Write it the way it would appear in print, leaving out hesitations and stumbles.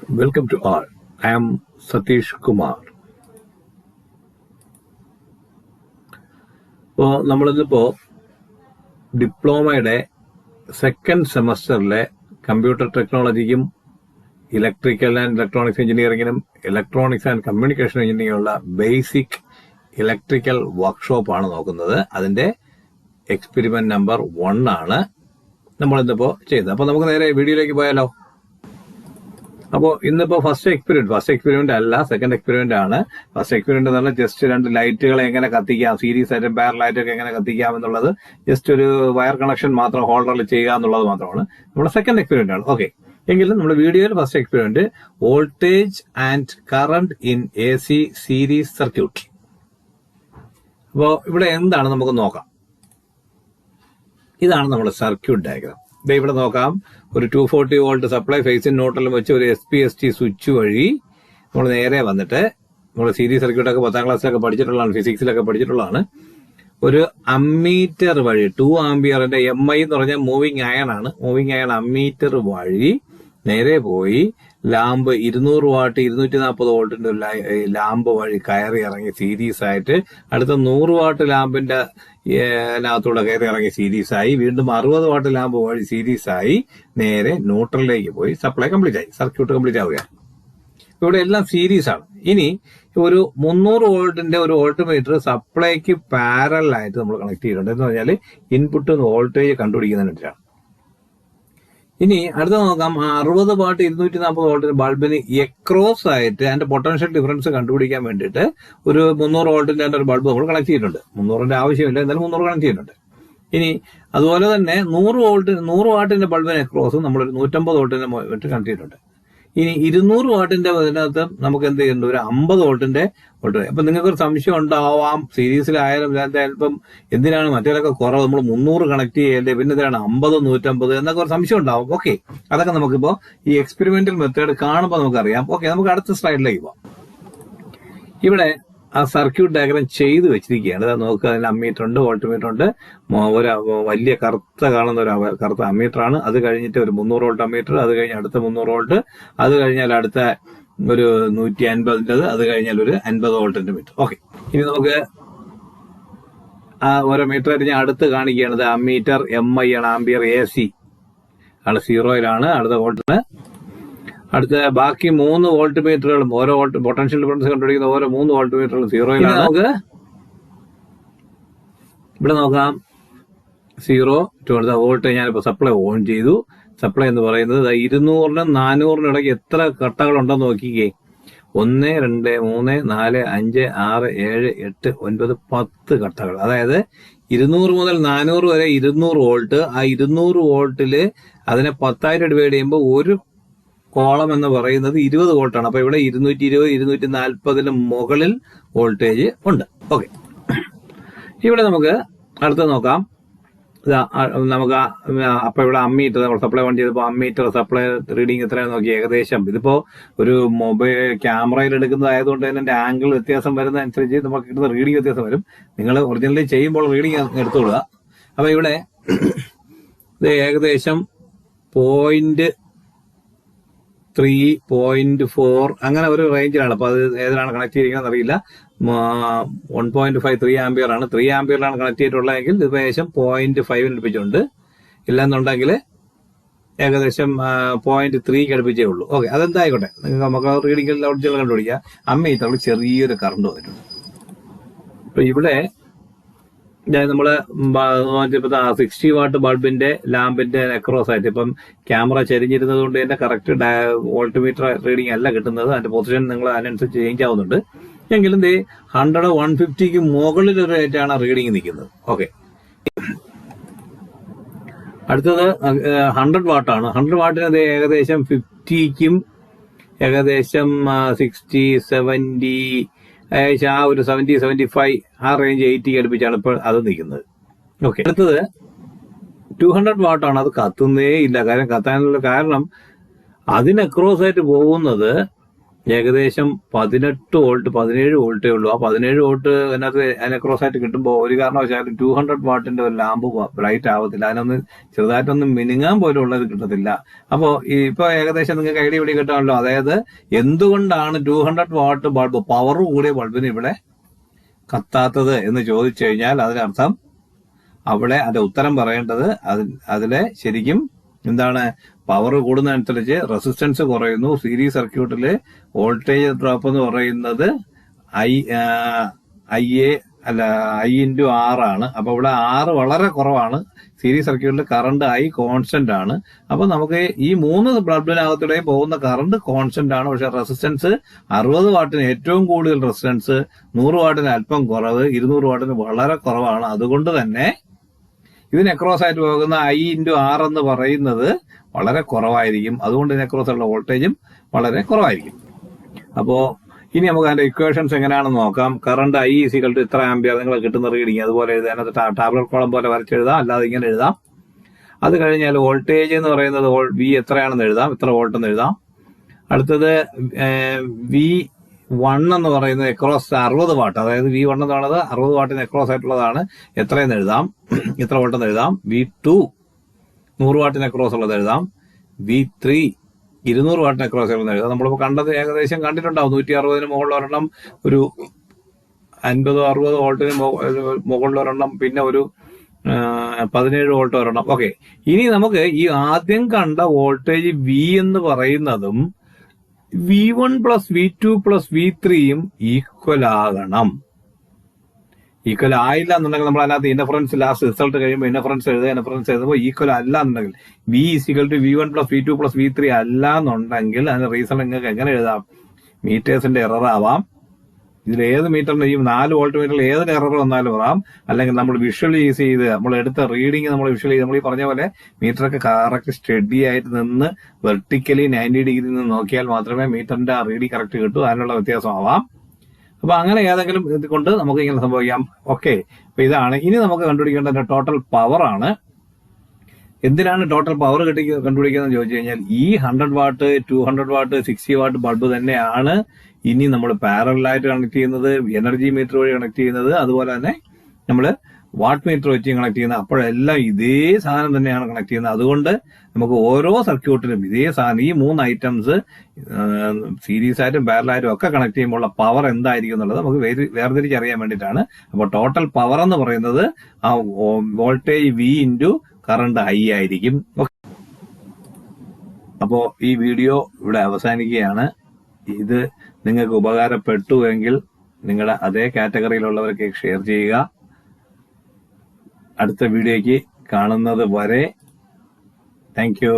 Welcome to all. I am Satish Kumar. അപ്പോൾ നമ്മളിന്നിപ്പോൾ ഡിപ്ലോമയുടെ സെക്കൻഡ് സെമസ്റ്ററിലെ കമ്പ്യൂട്ടർ ടെക്നോളജിക്കും ഇലക്ട്രിക്കൽ ആൻഡ് ഇലക്ട്രോണിക്സ് എഞ്ചിനീയറിംഗിനും ഇലക്ട്രോണിക്സ് ആൻഡ് കമ്മ്യൂണിക്കേഷൻ എഞ്ചിനീയറിംഗിനുള്ള ബേസിക് ഇലക്ട്രിക്കൽ വർക്ക്ഷോപ്പാണ് നോക്കുന്നത്. അതിന്റെ എക്സ്പെരിമെന്റ് നമ്പർ 1 ആണ് നമ്മളിന്നിപ്പോൾ ചെയ്തത്. അപ്പോൾ നമുക്ക് നേരെ വീഡിയോയിലേക്ക് പോയാലോ. അപ്പോൾ ഇന്നിപ്പോ ഫസ്റ്റ് എക്സ്പെരിമെന്റ് അല്ല, സെക്കൻഡ് എക്സ്പെരിമെന്റ് ആണ്. ഫസ്റ്റ് എക്സ്പെരിമെന്റ് എന്ന് പറഞ്ഞാൽ ജസ്റ്റ് 2 ലൈറ്റുകളെ എങ്ങനെ കത്തിക്കാം, സീരീസ് ആയിട്ടും പാരലൽ ലൈറ്റൊക്കെ എങ്ങനെ കത്തിക്കാം എന്നുള്ളത്, ജസ്റ്റ് ഒരു വയർ കണക്ഷൻ മാത്രം ഹോൾഡറിൽ ചെയ്യുക എന്നുള്ളത് മാത്രമാണ്. നമ്മുടെ സെക്കൻഡ് എക്സ്പെരിമെന്റ് ആണ്. ഓക്കെ, എങ്കിലും നമ്മുടെ വീഡിയോയിൽ first experiment voltage and current in AC series circuit. അപ്പോൾ ഇവിടെ എന്താണ് നമുക്ക് നോക്കാം. ഇതാണ് നമ്മുടെ സർക്യൂട്ട് ഡയഗ്രാം. ഇവിടെ നോക്കാം, ഒരു 240 വോൾട്ട് സപ്ലൈ ഫേസിൻ ന്യൂട്രലും വെച്ച് ഒരു SPST സ്വിച്ച് വഴി നമ്മൾ നേരെ വന്നിട്ട്, നമ്മൾ സീരീസ് സർക്യൂട്ടൊക്കെ 10ാം ക്ലാസ്സിലൊക്കെ പഠിച്ചിട്ടുള്ളതാണ്, ഫിസിക്സിലൊക്കെ പഠിച്ചിട്ടുള്ളതാണ്. ഒരു അമ്മീറ്റർ വഴി 2 ആംപിയറിന്റെ MI എന്ന് പറഞ്ഞാൽ മൂവിങ് അയൺ ആണ്. മൂവിങ് അയൺ അമ്മീറ്റർ വഴി നേരെ പോയി ലാമ്പ് 200 വാട്ട് 240 വോൾട്ടിന്റെ ഒരു ലാമ്പ് വഴി കയറി ഇറങ്ങി സീരീസ് ആയിട്ട്, അടുത്ത 100 വാട്ട് ലാമ്പിന്റെ ാത്തൂടെ കയറി ഇറങ്ങി സീരീസ് ആയി, വീണ്ടും 60 വാട്ട് ലാമ്പ് വഴി സീരീസ് ആയി നേരെ ന്യൂട്രലിലേക്ക് പോയി സപ്ലൈ കംപ്ലീറ്റ് ആയി, സർക്യൂട്ട് കംപ്ലീറ്റ് ആവുകയാണ്. ഇവിടെ എല്ലാം സീരീസ് ആണ്. ഇനി ഒരു 300 വോൾട്ടിന്റെ ഒരു വോൾട്ട്മീറ്റർ സപ്ലൈക്ക് പാരലായിട്ട് നമ്മൾ കണക്ട് ചെയ്തിട്ടുണ്ട്. എന്ന് പറഞ്ഞാൽ ഇൻപുട്ട് വോൾട്ടേജ് കണ്ടുപിടിക്കുന്നതിന് വേണ്ടിയിട്ടാണ്. ഇനി അടുത്ത നോക്കാം, 60 വാട്ട് 240 വോൾട്ടിന്റെ ബൾബിന് എക്രോസ് ആയിട്ട് അതിന്റെ പൊട്ടൻഷ്യൽ ഡിഫറൻസ് കണ്ടുപിടിക്കാൻ വേണ്ടിയിട്ട് ഒരു 300 വോൾട്ടിന്റെ ഒരു ബൾബ് നമ്മൾ കണക്ട് ചെയ്തിട്ടുണ്ട്. 300ന്റെ ആവശ്യമില്ല, എന്നാലും 300 കണക്ട് ചെയ്തിട്ടുണ്ട്. ഇനി അതുപോലെ തന്നെ 100 വാട്ടിന്റെ ബൾബിന് എക്രോസും നമ്മളൊരു 150 വോൾട്ടിന്റെ കണക്ട് ചെയ്തിട്ടുണ്ട്. ഇനി 200 വാട്ടിന്റെ അതിനകത്ത് നമുക്ക് എന്ത് ചെയ്യുന്നുണ്ട്, ഒരു 50 വോൾട്ടിന്റെ വോൾട്ട്. അപ്പൊ നിങ്ങൾക്ക് ഒരു സംശയം ഉണ്ടാവാം, സീരീസിലായാലും ഇപ്പം എന്തിനാണ് മറ്റേതൊക്കെ കുറവ്, നമ്മൾ 300 കണക്ട് ചെയ്യല്ലേ, പിന്നെ എന്തിനാണ് 50 150 എന്നൊക്കെ ഒരു സംശയം ഉണ്ടാവും. ഓക്കെ, അതൊക്കെ നമുക്കിപ്പോ ഈ എക്സ്പെരിമെന്റൽ മെത്തേഡ് കാണുമ്പോൾ നമുക്കറിയാം. ഓക്കെ, നമുക്ക് അടുത്ത സ്ലൈഡിലേക്ക് പോവാം. ഇവിടെ ആ സർക്യൂട്ട് ഡയഗ്രാം ചെയ്ത് വെച്ചിരിക്കുകയാണ്. അത് നോക്കുക, അതിൽ അമ്മീറ്റർ ഉണ്ട്, വോൾട്ട്മീറ്റർ ഉണ്ട്, ഒരു വലിയ കറുത്ത കാണുന്ന ഒരു കറുത്ത അമ്മീറ്റർ ആണ്. അത് കഴിഞ്ഞിട്ട് ഒരു 300 വോൾട്ട് അമ്മീറ്റർ, അത് കഴിഞ്ഞ് അടുത്ത 300 വോൾട്ട്, അത് കഴിഞ്ഞാൽ അടുത്ത ഒരു 150, അത് കഴിഞ്ഞാൽ ഒരു 50 വോൾട്ടിന്റെ മീറ്റർ. ഓക്കെ, ഇനി നമുക്ക് ആ ഓരോ മീറ്റർ ആയിട്ട് ഞാൻ അടുത്ത് കാണിക്കുകയാണ്. അമ്മീറ്റർ MI ആണ്, ആംപിയർ AC ആണ്, 0-യിലാണ്. അടുത്ത വോൾട്ടിന് അടുത്ത ബാക്കി 3 വോൾട്ട് മീറ്ററുകളും ഓരോ വോൾട്ട് പൊട്ടൻഷ്യൽ ഡിഫറൻസ് കണ്ടുപിടിക്കുന്ന ഓരോ 3 വോൾട്ട് മീറ്ററുകളും 0-യിലാണ്. നമുക്ക് ഇവിടെ നോക്കാം, 0 to വോൾട്ട്. ഞാനിപ്പോ സപ്ലൈ ഓൺ ചെയ്തു. സപ്ലൈ എന്ന് പറയുന്നത് 200-നും 400-നും ഇടയ്ക്ക് എത്ര കട്ടകൾ ഉണ്ടെന്ന് നോക്കിക്കേ. 1 2 3 4 5 6 7 8 9 10 കട്ടകൾ. അതായത് 200 മുതൽ 400 വരെ 200 വോൾട്ട്. ആ 200 വോൾട്ടില് അതിനെ 10,000 ഡിവൈഡ് ചെയ്യുമ്പോൾ ഒരു കോളം എന്ന് പറയുന്നത് 20 വോൾട്ടാണ്. അപ്പൊ ഇവിടെ 220 240 മുകളിൽ വോൾട്ടേജ് ഉണ്ട്. ഓക്കെ, ഇവിടെ നമുക്ക് അടുത്ത് നോക്കാം. നമുക്ക് അപ്പൊ ഇവിടെ അമ്മീറ്റർ നമ്മൾ സപ്ലൈ ഓൺ ചെയ്തപ്പോൾ അമ്മീറ്റർ സപ്ലൈ റീഡിങ് എത്രയാണെന്ന് നോക്കി. ഏകദേശം ഇതിപ്പോ ഒരു മൊബൈൽ ക്യാമറയിൽ എടുക്കുന്നതായതുകൊണ്ട് തന്നെ എന്റെ ആംഗിൾ വ്യത്യാസം വരുന്നതനുസരിച്ച് നമുക്ക് കിട്ടുന്ന റീഡിങ് വ്യത്യാസം വരും. നിങ്ങൾ ഒറിജിനലി ചെയ്യുമ്പോൾ റീഡിങ് എടുത്തോളുക. അപ്പൊ ഇവിടെ ഇത് ഏകദേശം 0.3 അങ്ങനെ ഒരു റേഞ്ചിലാണ്. അപ്പൊ അത് ഏതിലാണ് കണക്ട് ചെയ്തിരിക്കുന്നത് അറിയില്ല. 1.5 3 ആംപിയർ ആണ്. 3 ആംപിയറിലാണ് കണക്ട് ചെയ്തിട്ടുള്ളതെങ്കിൽ ഇത് ഏകദേശം 0.5 അടുപ്പിച്ചുണ്ട്. ഇല്ലെന്നുണ്ടെങ്കിൽ ഏകദേശം 0.3 അടുപ്പിച്ചേ ഉള്ളൂ. ഓക്കെ, അതെന്തായിക്കോട്ടെ, നമുക്ക് റീഡിംഗ് ഒറിജിനൽ കണ്ടുപിടിക്കാം. അമ്മീറ്ററിൽ ചെറിയൊരു കറണ്ട് വന്നിട്ടുണ്ട്. അപ്പൊ ഇവിടെ നമ്മള് 60 വാട്ട് ബൾബിന്റെ ലാമ്പിന്റെ അക്രോസ് ആയിട്ട് ഇപ്പം ക്യാമറ ചെരിഞ്ഞിരുന്നത് കൊണ്ട് തന്നെ കറക്റ്റ് വോൾട്ട് മീറ്റർ റീഡിംഗ് അല്ല കിട്ടുന്നത്. അതിന്റെ പൊസിഷൻ നിങ്ങൾ അതിനനുസരിച്ച് ചേഞ്ച് ആവുന്നുണ്ട്. എങ്കിലും 100 150ക്ക് മുകളിൽ ഒരു റേറ്റാണ് റീഡിംഗ് നിൽക്കുന്നത്. ഓക്കെ, അടുത്തത് 100 വാട്ടാണ്. 100 വാട്ടിന് ഏകദേശം 50ക്കും ഏകദേശം 60 70 ഏകദേശം ആ ഒരു 70 75 ആ റേഞ്ച് 80 അടുപ്പിച്ചാണ് ഇപ്പോൾ അത് നിൽക്കുന്നത്. ഓക്കെ, അടുത്തത് 200 വാട്ടാണ്. അത് കത്തുന്നേ ഇല്ല. കത്താനുള്ള കാരണം അതിന് അക്രോസ് ആയിട്ട് പോകുന്നത് ഏകദേശം 18 വോൾട്ട് 17 വോൾട്ടേ ഉള്ളൂ. ആ 17 വോൾട്ട് അതിനകത്ത് അനക്രോസ് ആയിട്ട് കിട്ടുമ്പോൾ ഒരു കാരണവശാലും 200 വാട്ടിന്റെ ഒരു ലാമ്പ് ബ്രൈറ്റ് ആവത്തില്ല. അതിനൊന്ന് ചെറുതായിട്ടൊന്നും മിനുങ്ങാൻ പോലും ഉള്ളത് കിട്ടത്തില്ല. അപ്പോ ഇപ്പൊ ഏകദേശം നിങ്ങൾക്ക് ഐഡിയ ഇവിടെ കിട്ടാമല്ലോ. അതായത് എന്തുകൊണ്ടാണ് 200 വാട്ട് ബൾബ്, പവർ കൂടിയ ബൾബിന് ഇവിടെ കത്താത്തത് എന്ന് ചോദിച്ചു കഴിഞ്ഞാൽ അതിനർത്ഥം അവിടെ അതിന്റെ ഉത്തരം പറയേണ്ടത് അതിലെ ശരിക്കും എന്താണ്, പവർ കൂടുന്നതനുസരിച്ച് റെസിസ്റ്റൻസ് കുറയുന്നു. സീരീസ് സർക്യൂട്ടില് വോൾട്ടേജ് ഡ്രോപ്പ് എന്ന് പറയുന്നത് I/R ആണ്. അപ്പൊ ഇവിടെ R വളരെ കുറവാണ്. സീരീസ് സർക്യൂട്ടിൽ കറണ്ട് I കോൺസ്റ്റന്റ് ആണ്. അപ്പൊ നമുക്ക് ഈ 3 ബൾബിനകത്തൂടെ പോകുന്ന കറണ്ട് കോൺസ്റ്റന്റ് ആണ്. പക്ഷെ റെസിസ്റ്റൻസ് 60 വാട്ടിന് ഏറ്റവും കൂടുതൽ റെസിസ്റ്റൻസ്, 100 വാട്ടിന് അല്പം കുറവ്, 200 വാട്ടിന് വളരെ കുറവാണ്. അതുകൊണ്ട് തന്നെ ഇതിന് അക്രോസ് ആയിട്ട് പോകുന്ന I/R എന്ന് പറയുന്നത് വളരെ കുറവായിരിക്കും. അതുകൊണ്ട് ഇതിന് അക്രോസ് ഉള്ള വോൾട്ടേജും വളരെ കുറവായിരിക്കും. അപ്പോ ഇനി നമുക്ക് അതിന്റെ ഇക്വേഷൻസ് എങ്ങനെയാണെന്ന് നോക്കാം. കറണ്ട് I = ഇത്ര ആംപിയർ നിങ്ങൾ കിട്ടുന്ന റീഡിങ് അതുപോലെ എഴുതാം. അതിനകത്ത് ടാബ്ലറ്റ് കോളം പോലെ വരച്ചെഴുതാം, അല്ലാതെ ഇങ്ങനെ എഴുതാം. അത് കഴിഞ്ഞാൽ വോൾട്ടേജ് എന്ന് പറയുന്നത് V എത്രയാണെന്ന് എഴുതാം, ഇത്ര വോൾട്ട് എന്ന് എഴുതാം. അടുത്തത് V1 എന്ന് പറയുന്നത് അക്രോസ് 60 വാട്ട്, അതായത് V1 എന്ന് പറയുന്നത് 60 വാട്ടിന് അക്രോസ് ആയിട്ടുള്ളതാണ്. എത്രയെന്ന് എഴുതാം, ഇത്ര വോൾട്ട് എന്ന് എഴുതാം. V2 100 വാട്ടിന് അക്രോസ് ഉള്ളത് എഴുതാം. V3 200 വാട്ടിന് അക്രോസ് ഉള്ളത് എഴുതാം. നമ്മളിപ്പോൾ കണ്ടത് ഏകദേശം കണ്ടിട്ടുണ്ടാവും. 160 മുകളിൽ ഒരെണ്ണം, ഒരു 50-60 വോൾട്ടിന് മുകളിൽ ഒരെണ്ണം, പിന്നെ ഒരു 17 വോൾട്ട് ഒരെണ്ണം. ഓക്കെ, ഇനി നമുക്ക് ഈ ആദ്യം കണ്ട വോൾട്ടേജ് V എന്ന് പറയുന്നതും V1 + V2 + V3യും ഈക്വൽ ആകണം. ഈക്വൽ ആയില്ല എന്നുണ്ടെങ്കിൽ നമ്മൾ അതിനകത്ത് ഇൻഫറൻസ് ലാസ്റ്റ് റിസൾട്ട് കഴിയുമ്പോൾ ഇൻഫറൻസ് എഴുതുമ്പോൾ ഈക്വൽ അല്ല എന്നുണ്ടെങ്കിൽ V = V1 + V2 + V3 അല്ല എന്നുണ്ടെങ്കിൽ അതിന് റീസൺ നിങ്ങൾക്ക് എങ്ങനെ എഴുതാം? മീറ്റേഴ്സിന്റെ എറർ ആവാം. ഇതിൽ ഏത് മീറ്ററിന്, ഈ 4 വോൾട്ട് മീറ്ററിൽ ഏതൊരു എറർ വന്നാലും വരാം. അല്ലെങ്കിൽ നമ്മൾ വിഷ്വലൈസ് ചെയ്ത് നമ്മൾ എടുത്ത റീഡിങ് നമ്മൾ വിഷ്വലൈസ്, നമ്മൾ ഈ പറഞ്ഞ പോലെ മീറ്ററൊക്കെ കറക്റ്റ് സ്റ്റഡി ആയിട്ട് നിന്ന് വെർട്ടിക്കലി 90 ഡിഗ്രി നിന്ന് നോക്കിയാൽ മാത്രമേ മീറ്ററിന്റെ ആ റീഡിങ് കറക്റ്റ് കിട്ടൂ. അതിനുള്ള വ്യത്യാസമാവാം. അപ്പൊ അങ്ങനെ ഏതെങ്കിലും ഇത് കൊണ്ട് നമുക്ക് ഇങ്ങനെ സംഭവിക്കാം. ഓക്കെ, അപ്പൊ ഇതാണ് ഇനി നമുക്ക് കണ്ടുപിടിക്കേണ്ട ടോട്ടൽ പവർ ആണ്. എന്തിനാണ് ടോട്ടൽ പവർ കണ്ടുപിടിക്കുന്നത് ചോദിച്ചു കഴിഞ്ഞാൽ ഈ 100 വാട്ട് 200 വാട്ട് 60 വാട്ട് ബൾബ് തന്നെയാണ് ഇനി നമ്മൾ പാരലായിട്ട് കണക്ട് ചെയ്യുന്നത്, എനർജി മീറ്റർ വഴി കണക്ട് ചെയ്യുന്നത്, അതുപോലെ തന്നെ നമ്മൾ വാട്ട് മീറ്റർ വെച്ച് കണക്ട് ചെയ്യുന്നത്. അപ്പോഴെല്ലാം ഇതേ സാധനം തന്നെയാണ് കണക്ട് ചെയ്യുന്നത്. അതുകൊണ്ട് നമുക്ക് ഓരോ സർക്യൂട്ടിലും ഇതേ സാധനം, ഈ 3 ഐറ്റംസ് സീരീസ് ആയിട്ടും പാരലായിട്ടും ഒക്കെ കണക്ട് ചെയ്യുമ്പോൾ ഉള്ള പവർ എന്തായിരിക്കും എന്നുള്ളത് നമുക്ക് വേർതിരിച്ചറിയാൻ വേണ്ടിയിട്ടാണ്. അപ്പോൾ ടോട്ടൽ പവർ എന്ന് പറയുന്നത് ആ വോൾട്ടേജ് V × കറണ്ട് I ആയിരിക്കും. അപ്പോ ഈ വീഡിയോ ഇവിടെ അവസാനിക്കുകയാണ്. ഇത് നിങ്ങൾക്ക് ഉപകാരപ്പെട്ടു എങ്കിൽ നിങ്ങളുടെ അതേ കാറ്റഗറിയിലുള്ളവർക്ക് ഷെയർ ചെയ്യുക. അടുത്ത വീഡിയോയ്ക്ക് കാണുന്നത് വരെ താങ്ക് യു.